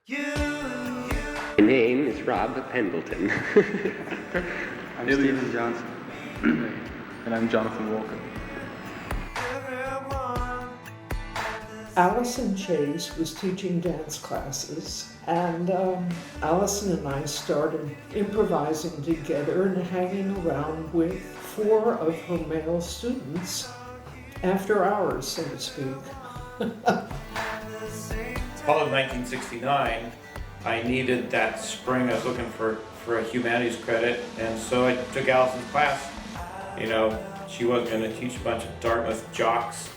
My name is Rob Pendleton. I'm Stephen Johnson. And I'm Jonathan Walker. Allison Chase was teaching dance classes, and Allison and I started improvising together and hanging around with 4 of her male students after hours, so to speak. Fall of 1969, I needed that spring. I was looking for a humanities credit, and so I took Allison's class. You know, she wasn't going to teach a bunch of Dartmouth jocks.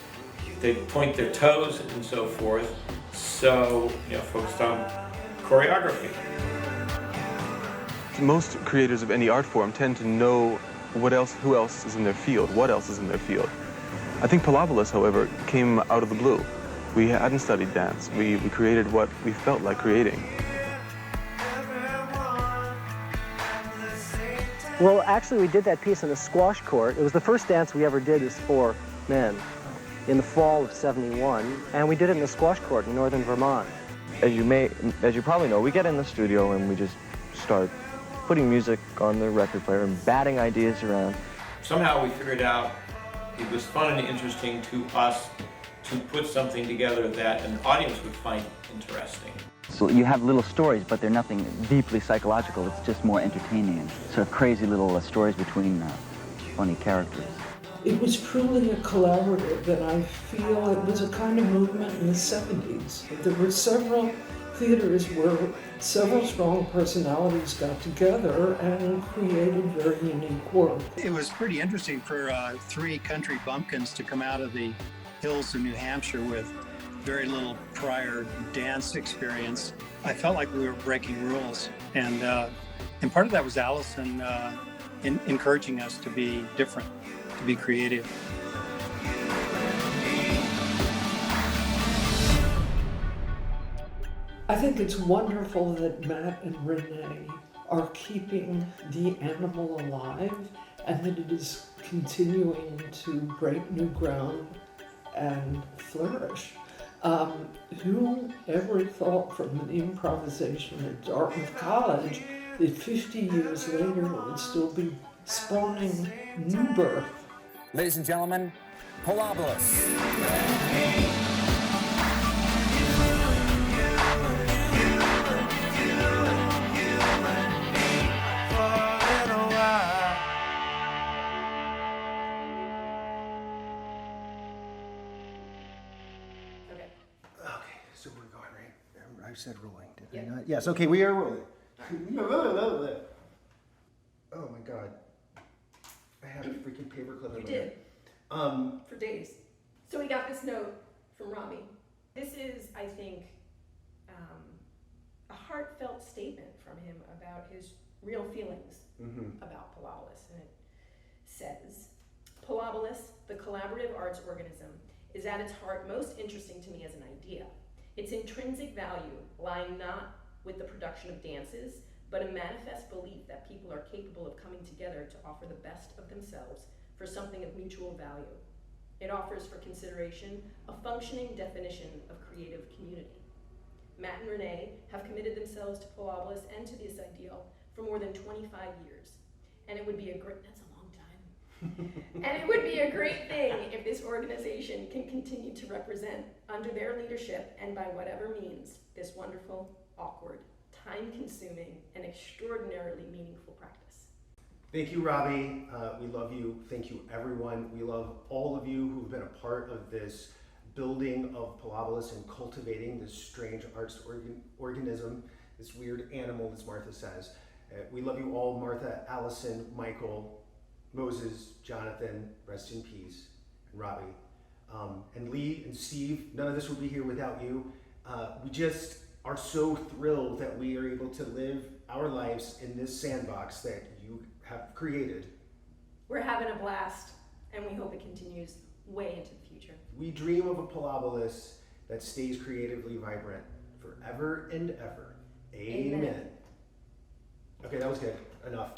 They'd point their toes and so forth. So, focused on choreography. Most creators of any art form tend to know who else is in their field, what else is in their field. I think Pilobolus, however, came out of the blue. We hadn't studied dance. We created what we felt like creating. Well, actually, we did that piece in a squash court. It was the first dance we ever did as 4 men in the fall of '71, and we did it in a squash court in northern Vermont. As you probably know, we get in the studio and we just start putting music on the record player and batting ideas around. Somehow we figured out it was fun and interesting to us to put something together that an audience would find interesting. So you have little stories, but they're nothing deeply psychological. It's just more entertaining and sort of crazy little stories between funny characters. It was truly a collaborative, and I feel it was a kind of movement in the 70s. There were several theaters where several strong personalities got together and created very unique work. It was pretty interesting for 3 country bumpkins to come out of the hills of New Hampshire with very little prior dance experience. I felt like we were breaking rules, and part of that was Allison encouraging us to be different, to be creative. I think it's wonderful that Matt and Renee are keeping the animal alive and that it is continuing to break new ground and flourish. Who ever thought from an improvisation at Dartmouth College that 50 years later it would still be spawning new birth? Ladies and gentlemen, Pilobolus. So we're going, right? I said rolling, did I not? Yes, okay, we are rolling. Oh my God. I have a freaking paperclip. You did. For days. So we got this note from Robbie. This is, I think, a heartfelt statement from him about his real feelings about Pilobolus. And it says, Pilobolus, the collaborative arts organism, is at its heart most interesting to me as an idea. Its intrinsic value lying not with the production of dances, but a manifest belief that people are capable of coming together to offer the best of themselves for something of mutual value. It offers for consideration a functioning definition of creative community. Matt and Renee have committed themselves to Pilobolus and to this ideal for more than 25 years. And it would be that's a long time. And it would be a great thing if this organization can continue to represent, under their leadership and by whatever means, this wonderful, awkward, time-consuming, and extraordinarily meaningful practice. Thank you, Robbie. We love you. Thank you, everyone. We love all of you who've been a part of this building of Pilobolus and cultivating this strange arts organism, this weird animal, as Martha says. We love you all, Martha, Allison, Michael, Moses, Jonathan, rest in peace, and Robbie. And Lee and Steve, none of this would be here without you. We just are so thrilled that we are able to live our lives in this sandbox that you have created. We're having a blast, and we hope it continues way into the future. We dream of a Pilobolus that stays creatively vibrant forever and ever. Amen. Okay, that was good. Enough.